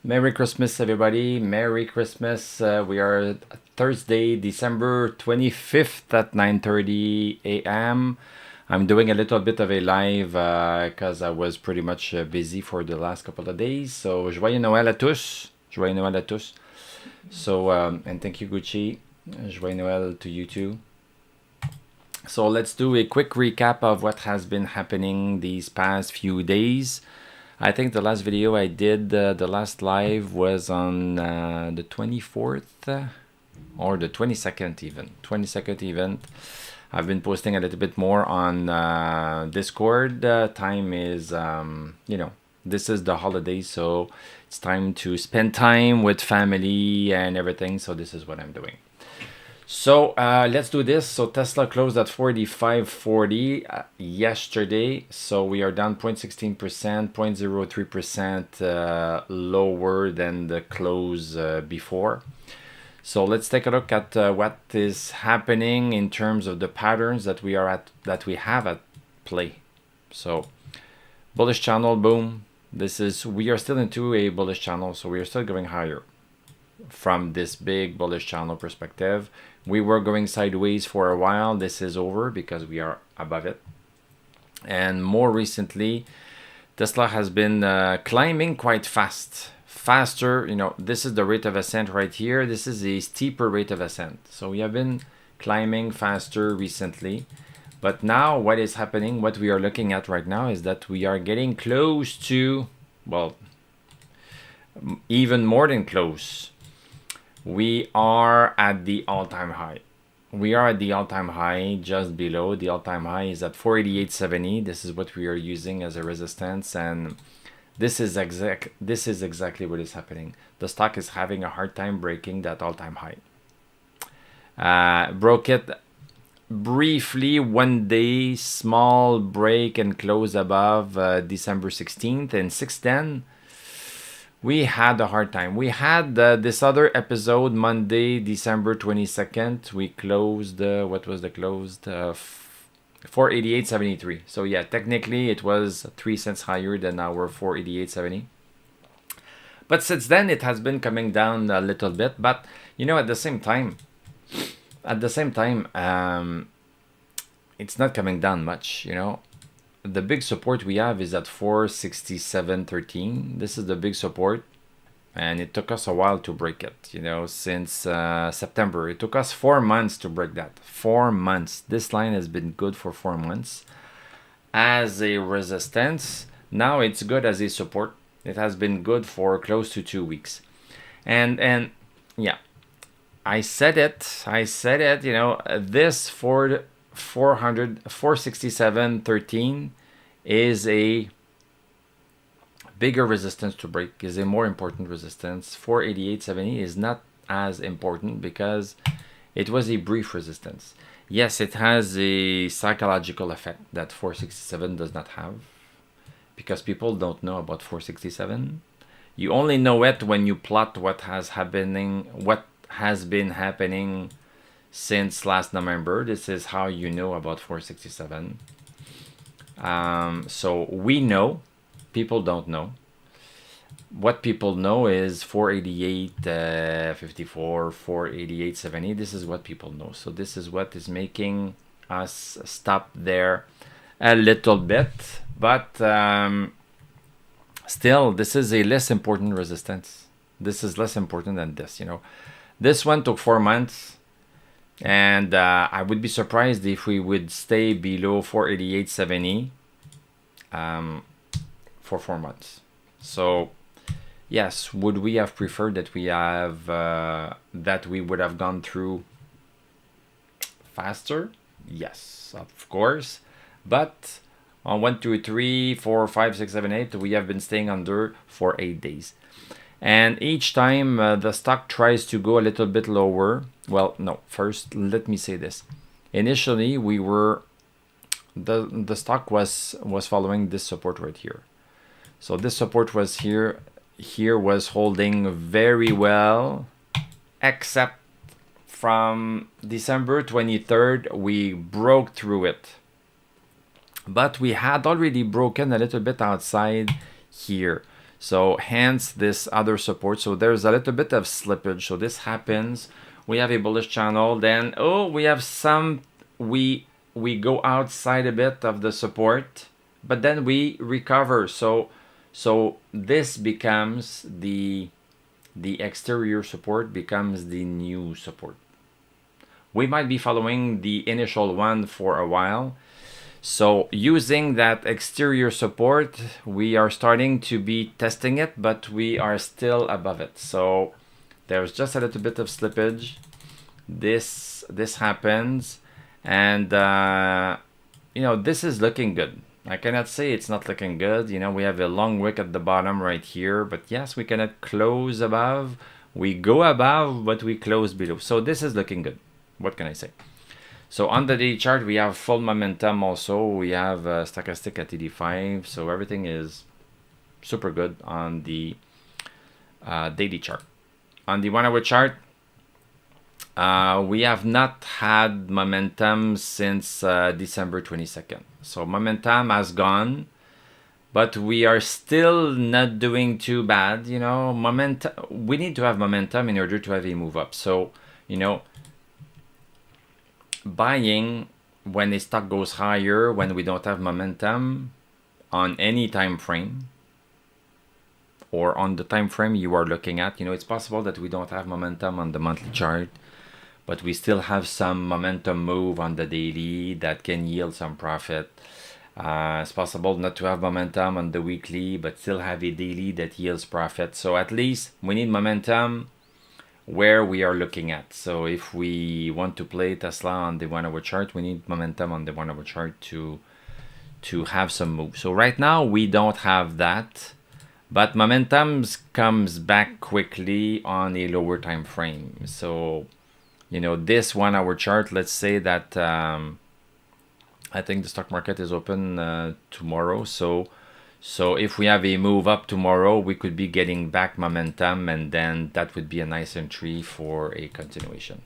Merry Christmas, everybody. Merry Christmas. We are Thursday, December 25th at 9:30 a.m. I'm doing a little bit of a live because I was pretty much busy for the last couple of days. So, joyeux Noël à tous. Joyeux Noël à tous. So, and thank you, Gucci. Joyeux Noël to you too. So, let's do a quick recap of what has been happening these past few days. I think the last video I did, the last live was on the 24th or the 22nd even. 22nd event. I've been posting a little bit more on Discord. Time is, this is the holiday, so it's time to spend time with family and everything. So this is what I'm doing. So let's do this. So Tesla closed at 45.40 yesterday. So we are down 0.16%, 0.03% lower than the close before. So let's take a look at what is happening in terms of the patterns that we have at play. So bullish channel, boom. We are still into a bullish channel, so we are still going higher from this big bullish channel perspective. We were going sideways for a while. This is over because we are above it. And more recently, Tesla has been climbing quite fast. Faster, this is the rate of ascent right here. This is a steeper rate of ascent. So we have been climbing faster recently. But now what is happening, what we are looking at right now is that we are getting close to, well, even more than close. We are at the all-time high. We are at the all-time high, just below. The all-time high is at 488.70. This is what we are using as a resistance, and this is exactly what is happening. The stock is having a hard time breaking that all-time high. Broke it briefly one day, small break and close above December 16th, and since then we had a hard time. We had this other episode Monday, December 22nd. We closed, what was the closed? 488.73. So yeah, technically it was 3 cents higher than our 488.70. But since then it has been coming down a little bit. But at the same time, it's not coming down much. The big support we have is at 467.13. This is the big support, and it took us a while to break it, since September. It took us 4 months to break that. 4 months. This line has been good for 4 months as a resistance. Now it's good as a support. It has been good for close to 2 weeks. And yeah, I said it, this 467.13 is a bigger resistance to break, is a more important resistance. 488.70 is not as important because it was a brief resistance. Yes, it has a psychological effect that 467 does not have, because people don't know about 467. You only know it when you plot what has been happening since last November. This is how you know about 467. So we know, people don't know. What people know is 488.54, 488.70. This is what people know. So this is what is making us stop there a little bit. But still, this is a less important resistance. This is less important than this, This one took 4 months. And I would be surprised if we would stay below 488.70 for 4 months. So yes, would we have preferred that we would have gone through faster? Yes, of course. But on 1, 2, 3, 4, 5, 6, 7, 8, we have been staying under for 8 days. And each time the stock tries to go a little bit lower. Well, no, first let me say this. Initially, the stock was following this support right here. So this support was here was holding very well, except from December 23rd, we broke through it. But we had already broken a little bit outside here. So hence this other support. So there's a little bit of slippage. So this happens. We have a bullish channel. Then we have some. We go outside a bit of the support, but then we recover. So this becomes the exterior support becomes the new support. We might be following the initial one for a while. So using that exterior support, we are starting to be testing it, but we are still above it. So there's just a little bit of slippage. This happens, and this is looking good. I cannot say it's not looking good. We have a long wick at the bottom right here, but yes, we cannot close above. We go above, but we close below. So this is looking good. What can I say? So on the daily chart, we have full momentum also. We have stochastic at 85. So everything is super good on the daily chart. On the 1 hour chart, we have not had momentum since December 22nd. So momentum has gone, but we are still not doing too bad. Momentum. We need to have momentum in order to have a move up. So, buying when a stock goes higher when we don't have momentum on any time frame, or on the time frame you are looking at, it's possible that we don't have momentum on the monthly chart, but we still have some momentum move on the daily that can yield some profit. It's possible not to have momentum on the weekly, but still have a daily that yields profit. So at least we need momentum where we are looking at. So if we want to play Tesla on the 1 hour chart, we need momentum on the 1 hour chart to have some move. So right now we don't have that, but momentum comes back quickly on a lower time frame. So this 1 hour chart, let's say that I think the stock market is open tomorrow. So if we have a move up tomorrow, we could be getting back momentum, and then that would be a nice entry for a continuation.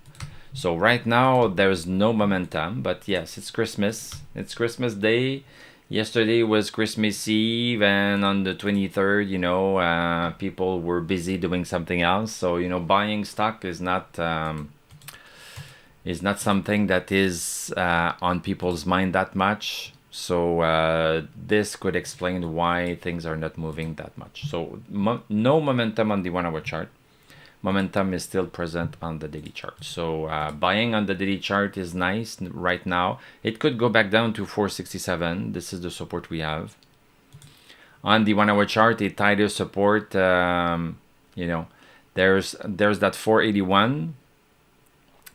So right now there's no momentum, but yes, it's Christmas. It's Christmas Day. Yesterday was Christmas Eve, and on the 23rd, people were busy doing something else. So buying stock is not something that is on people's mind that much. So this could explain why things are not moving that much. So no momentum on the 1 hour chart. Momentum is still present on the daily chart. So buying on the daily chart is nice right now. It could go back down to 467. This is the support we have. On the 1 hour chart, a tighter support, there's that 481.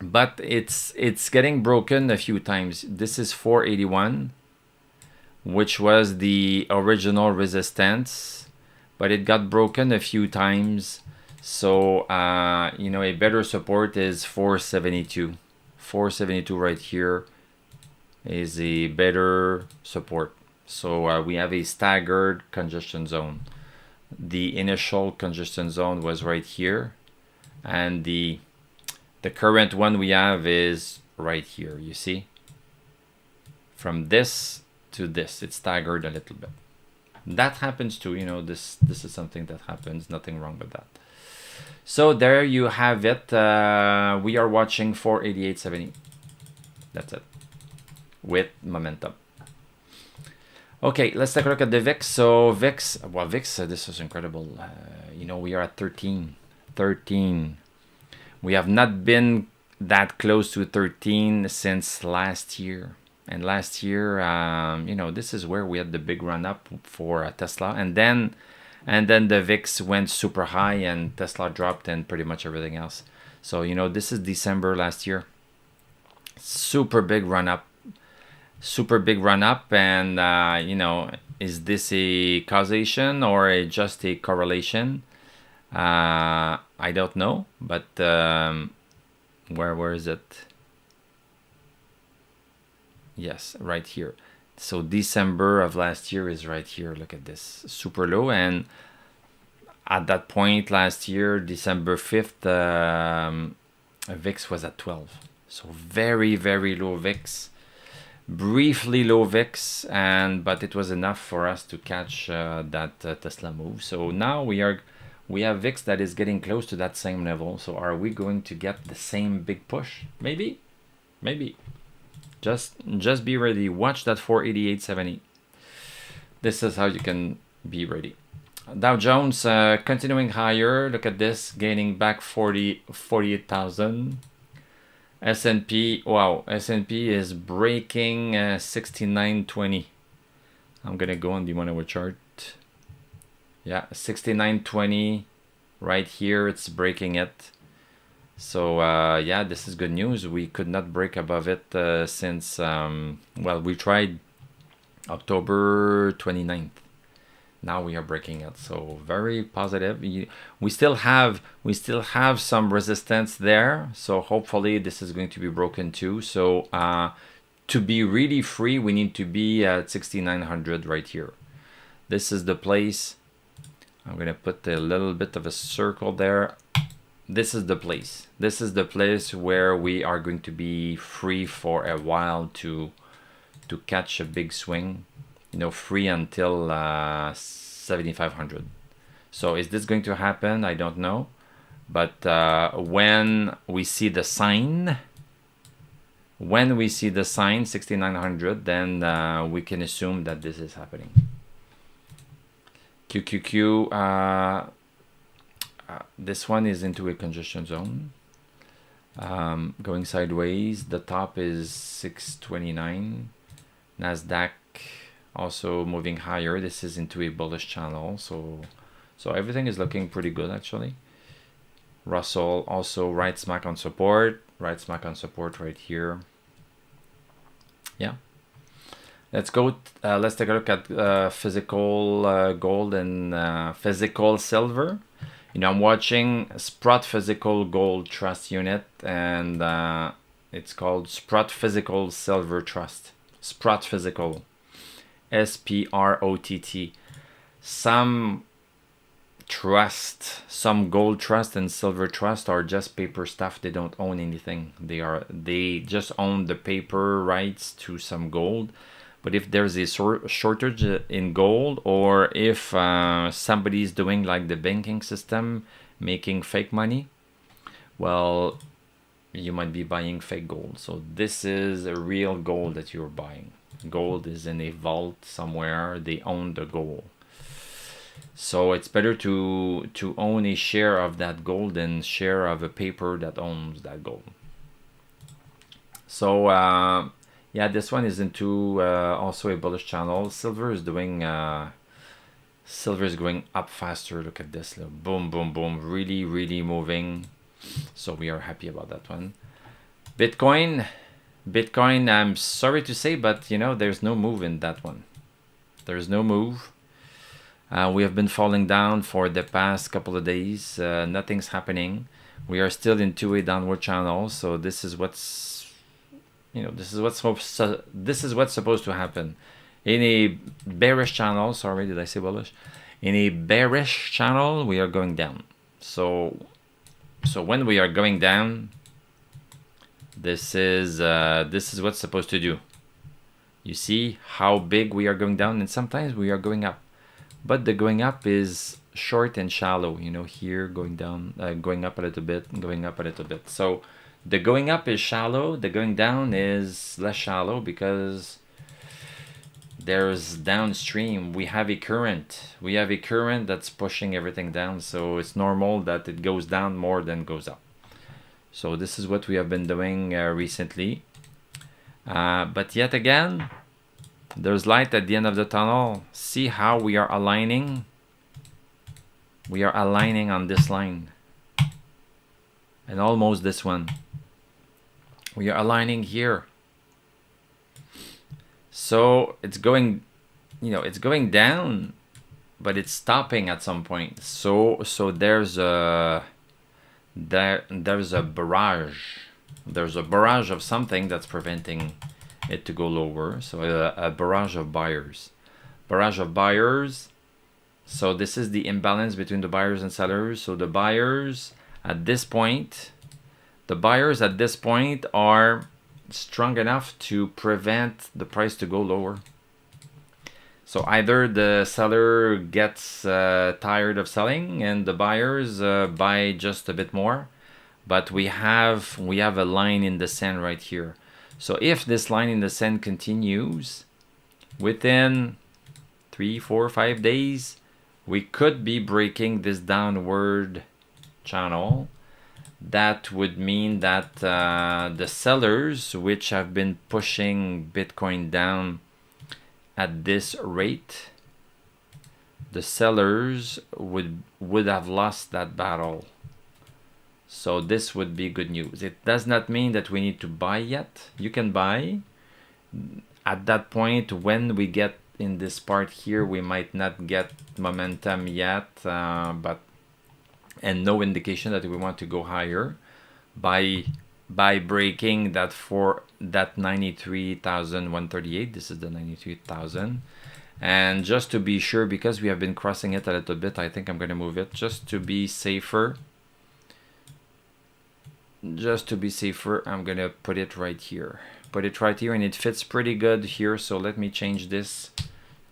But it's getting broken a few times. This is 481. Which was the original resistance, but it got broken a few times. So, a better support is 472. 472 right here is a better support. So we have a staggered congestion zone. The initial congestion zone was right here, and the current one we have is right here. You see, from this to this, it's staggered a little bit. That happens too. This is something that happens. Nothing wrong with that. So there you have it. We are watching 488.70. That's it, with momentum. Okay, let's take a look at the VIX. So VIX, this is incredible. We are at 13. We have not been that close to 13 since last year. And last year, this is where we had the big run up for Tesla, and then the VIX went super high, and Tesla dropped, and pretty much everything else. So this is December last year. Super big run up, and is this a causation or just a correlation? I don't know, but where is it? Yes, right here. So December of last year is right here. Look at this, super low. And at that point last year, December 5th, VIX was at 12. So very, very low VIX. briefly low VIX, but it was enough for us to catch that Tesla move. So now we have VIX that is getting close to that same level. So are we going to get the same big push? Maybe. Just be ready. Watch that 488.70. This is how you can be ready. Dow Jones continuing higher. Look at this, gaining back 48,000. S&P, wow, S&P is breaking 69.20. I'm gonna go on the 1 hour chart. Yeah, 69.20 right here, it's breaking it. So yeah, this is good news. We could not break above it since well, we tried October 29th. Now we are breaking it, so very positive. We still have some resistance there, so hopefully this is going to be broken too. So to be really free, we need to be at 6,900 right here. This is the place. I'm gonna put a little bit of a circle there. This is the place. This is the place where we are going to be free for a while to catch a big swing. You know, free until 7,500. So is this going to happen? I don't know. But when we see the sign, 6,900, then we can assume that this is happening. QQQ, this one is into a congestion zone. Going sideways. The top is 629. Nasdaq also moving higher. This is into a bullish channel, so everything is looking pretty good actually. Russell also right smack on support right here. Yeah, let's go. Let's take a look at physical gold and physical silver. You know, I'm watching Sprott Physical Gold Trust Unit, and it's called Sprott Physical Silver Trust. Sprott Physical, SPROTT. Some trust, some gold trust and silver trust are just paper stuff. They don't own anything. They just own the paper rights to some gold. But if there's a shortage in gold, or if somebody's doing like the banking system, making fake money, well, you might be buying fake gold. So this is a real gold that you're buying. Gold is in a vault somewhere. They own the gold. So it's better to own a share of that gold than share of a paper that owns that gold. So yeah, this one is into also a bullish channel. Silver is going up faster. Look at this, boom, boom, boom, really moving. So we are happy about that one. Bitcoin, I'm sorry to say, but you know, there's no move in that one. There's no move. We have been falling down for the past couple of days. Nothing's happening. We are still into a downward channel. So this is what's supposed to happen. In a bearish channel, sorry, did I say bullish? In a bearish channel, we are going down. So when we are going down, this is what's supposed to do. You see how big we are going down, and sometimes we are going up, but the going up is short and shallow. You know, here going down, going up a little bit, going up a little bit. So the going up is shallow. The going down is less shallow because there's downstream. We have a current. That's pushing everything down. So it's normal that it goes down more than goes up. So this is what we have been doing recently. But yet again, there's light at the end of the tunnel. See how we are aligning? We are aligning on this line. And almost this one. We are aligning here. So it's going, it's going down, but it's stopping at some point. So there's a barrage. There's a barrage of something that's preventing it to go lower. So a barrage of buyers. So this is the imbalance between the buyers and sellers. So the buyers at this point are strong enough to prevent the price to go lower. So either the seller gets tired of selling and the buyers buy just a bit more, but we have a line in the sand right here. So if this line in the sand continues within 3, 4, 5 days, we could be breaking this downward channel. That would mean that the sellers, which have been pushing Bitcoin down at this rate, the sellers would have lost that battle. So this would be good news. It does not mean that we need to buy yet. You can buy. At that point, when we get in this part here, we might not get momentum yet, and no indication that we want to go higher by breaking that 93,138. This is the 93,000. And just to be sure, because we have been crossing it a little bit, I think I'm going to move it just to be safer. I'm going to put it right here. Put it right here, and it fits pretty good here. So let me change this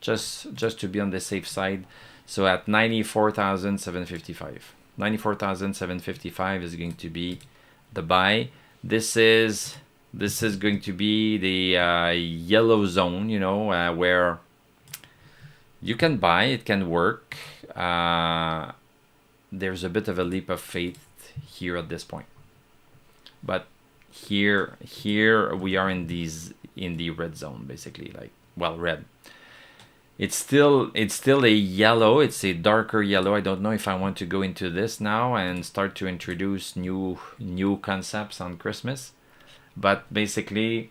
just to be on the safe side. So at 94,755. 94,755 is going to be the buy. This is going to be the yellow zone, you know, where you can buy, it can work. There's a bit of a leap of faith here at this point. But here we are in the red zone, basically, like, well, red. It's still a yellow. It's a darker yellow. I don't know if I want to go into this now and start to introduce new concepts on Christmas. But basically,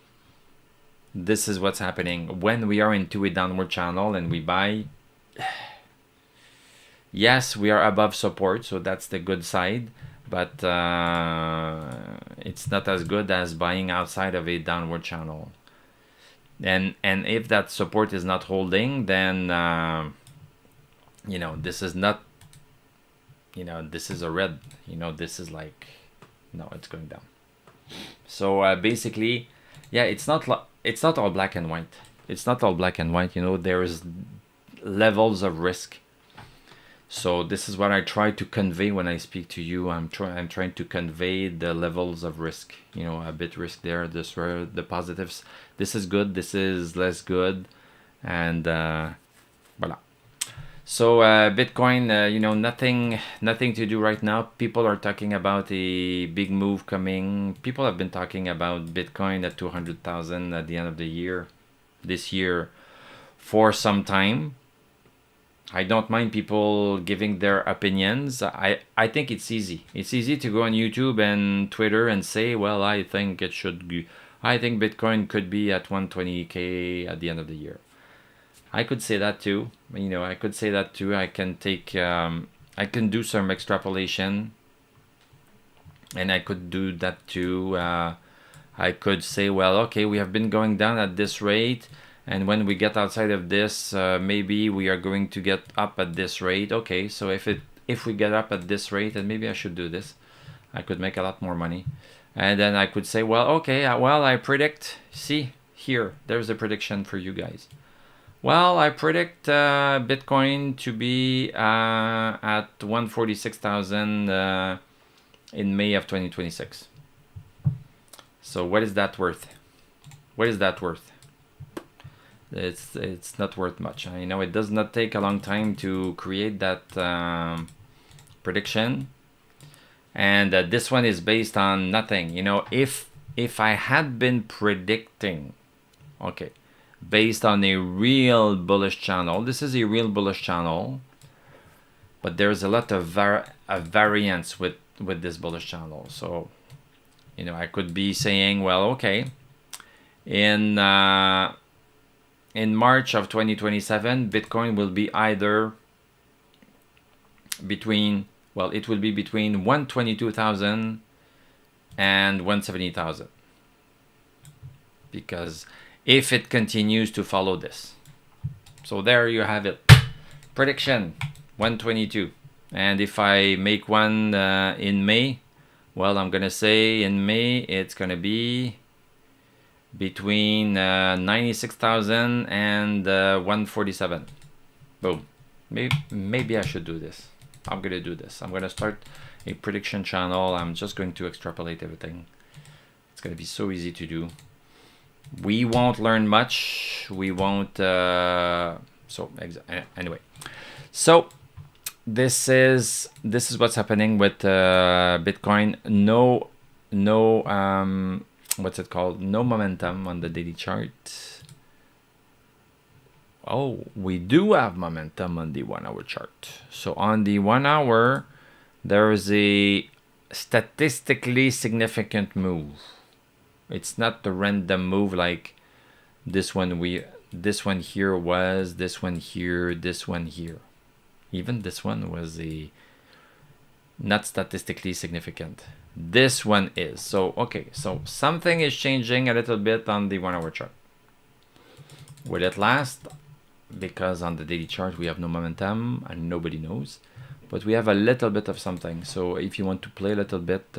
this is what's happening when we are into a downward channel and we buy. Yes, we are above support, so that's the good side. But it's not as good as buying outside of a downward channel. And if that support is not holding, then this is not, this is a red. This is like, no, it's going down. So basically, yeah, it's not all black and white. It's not all black and white. There's levels of risk. So this is what I try to convey when I speak to you. I'm trying to convey the levels of risk. A bit risk there. This were the positives. This is good. This is less good, and voila. So Bitcoin, nothing to do right now. People are talking about a big move coming. People have been talking about Bitcoin at 200,000 at the end of the year, this year, for some time. I don't mind people giving their opinions. I think it's easy. It's easy to go on YouTube and Twitter and say, well, I think Bitcoin could be at 120K at the end of the year. I could say that too. I can take, I can do some extrapolation, and I could do that too. I could say, well, okay, we have been going down at this rate. And when we get outside of this, maybe we are going to get up at this rate. Okay, so if we get up at this rate, then maybe I should do this. I could make a lot more money. And then I could say, well, okay, I predict. See, here, there's a prediction for you guys. Well, I predict Bitcoin to be at 146,000 in May of 2026. So what is that worth? What is that worth? It's not worth much. I know it does not take a long time to create that prediction, and this one is based on nothing. If I had been predicting, okay, based on a real bullish channel, this is a real bullish channel, but there's a lot of variance with this bullish channel. So I could be saying, well, okay, in March of 2027, Bitcoin will be either between 122,000 and 170,000. Because if it continues to follow this. So there you have it. Prediction, 122. And if I make one in May, well, I'm going to say in May, it's going to be between 96,000 and 147. Boom. Maybe I should do this. I'm gonna do this. I'm gonna start a prediction channel. I'm just going to extrapolate everything. It's gonna be so easy to do. We won't learn much. We won't. Anyway, so this is what's happening with Bitcoin. No, what's it called? No momentum on the daily chart. Oh, we do have momentum on the 1 hour chart. So on the 1 hour, there is a statistically significant move. It's not the random move like this one this one here was, this one here, this one here. Even this one was not statistically significant. This one is. So, okay, so something is changing a little bit on the 1 hour chart. Will it last? Because on the daily chart we have no momentum and nobody knows. But we have a little bit of something. So if you want to play a little bit,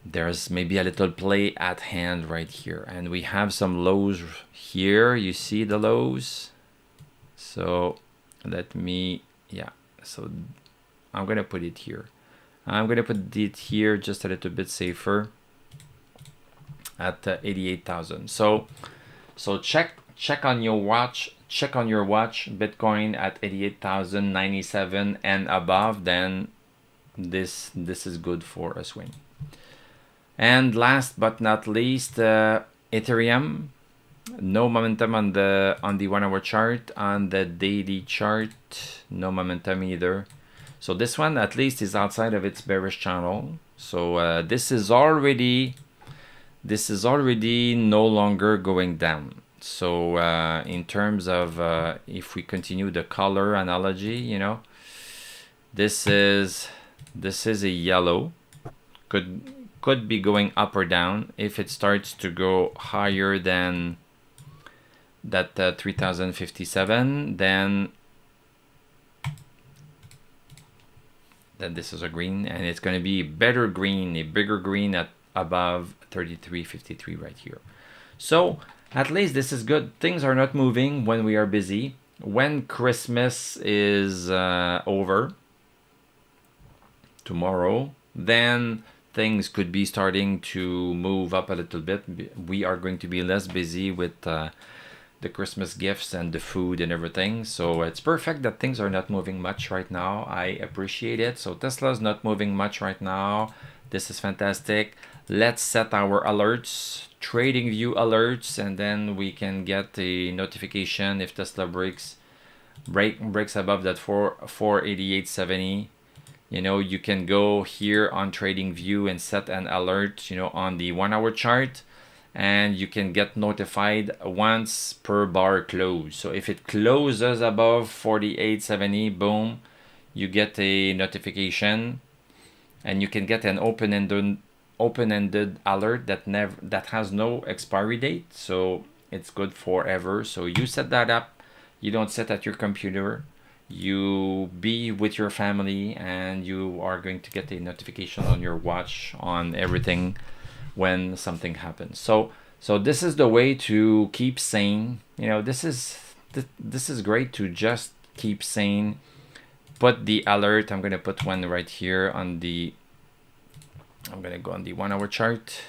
there's maybe a little play at hand right here. And we have some lows here. You see the lows? So let me, so I'm going to put it here. I'm going to put it here just a little bit safer at 88,000. So check on your watch. Check on your watch. Bitcoin at 88,097 and above. Then this is good for a swing. And last but not least, Ethereum. No momentum on the 1 hour chart. On the daily chart, no momentum either. So this one at least is outside of its bearish channel. So this is already no longer going down. So in terms of if we continue the color analogy, you know, this is a yellow. Could be going up or down. If it starts to go higher than that 3057, then this is a green, and it's going to be a better green, a bigger green at above 3353 right here. So at least this is good. Things are not moving when we are busy. When Christmas is over tomorrow, then things could be starting to move up a little bit. We are going to be less busy with the Christmas gifts and the food and everything. So it's perfect that things are not moving much right now. I appreciate it. So Tesla's not moving much right now. This is fantastic. Let's set our alerts, TradingView alerts, and then we can get a notification if Tesla breaks above that 488.70. You know, you can go here on TradingView and set an alert, you know, on the 1 hour chart, and you can get notified once per bar close. So if it closes above 48.70, boom, you get a notification, and you can get an open-ended alert that has no expiry date. So it's good forever. So you set that up. You don't sit at your computer. You be with your family, and you are going to get a notification on your watch on everything when something happens. So this is the way to keep sane. You know, this is great to just keep sane. Put the alert. I'm going to put one right here on the, I'm going to go on the 1 hour chart.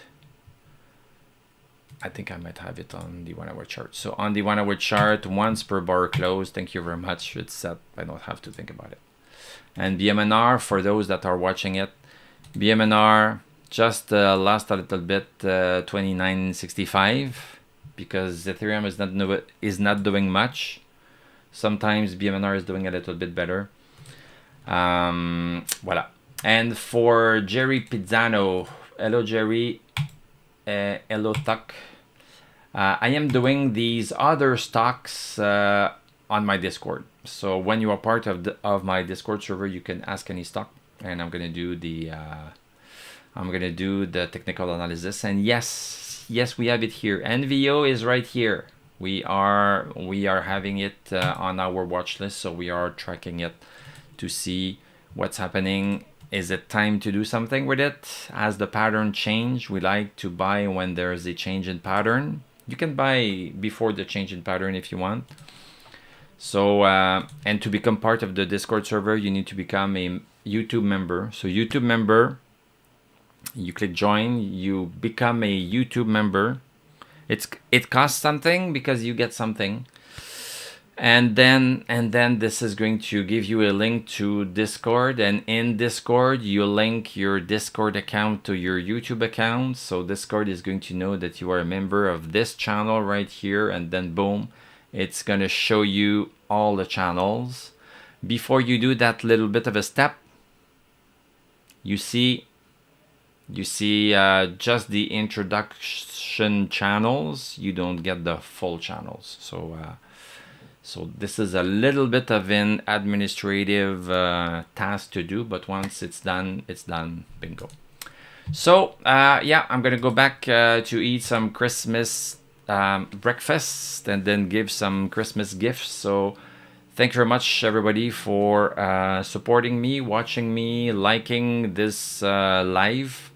I think I might have it on the 1 hour chart. So on the 1 hour chart, once per bar close, thank you very much. It's set. I don't have to think about it. And BMNR, for those that are watching it, BMNR just lost a little bit, 29.65, because Ethereum is not doing much. Sometimes BMNR is doing a little bit better. Voila. And for Jerry Pizzano, hello Jerry, hello Tuck. I am doing these other stocks on my Discord. So when you are part of my Discord server, you can ask any stock, and I'm gonna do the technical analysis. And yes, we have it here. NVO is right here. We are having it on our watch list, so we are tracking it to see what's happening Is it time to do something with it? Has the pattern changed? We like to buy when there's a change in pattern. You can buy before the change in pattern if you want. So, and to become part of the Discord server, you need to become a YouTube member. So YouTube member, you click join, you become a YouTube member. It costs something because you get something. And then this is going to give you a link to Discord, and in Discord you link your Discord account to your YouTube account. So Discord is going to know that you are a member of this channel right here, and then boom, it's going to show you all the channels. Before you do that little bit of a step, you see just the introduction channels. You don't get the full channels. So this is a little bit of an administrative task to do, but once it's done, bingo. So yeah, I'm gonna go back to eat some Christmas breakfast and then give some Christmas gifts. So thank you very much, everybody, for supporting me, watching me, liking this live.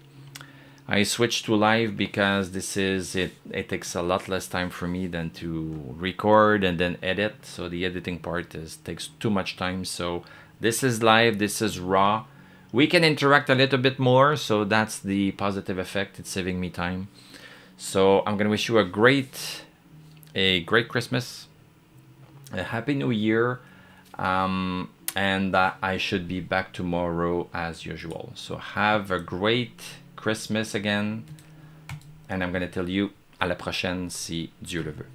I switched to live because it takes a lot less time for me than to record and then edit. So the editing part takes too much time. So this is live, this is raw. We can interact a little bit more, so that's the positive effect. It's saving me time. So I'm gonna wish you a great Christmas, a happy New Year, and I should be back tomorrow as usual. So have a great Christmas again, and I'm gonna tell you à la prochaine si Dieu le veut.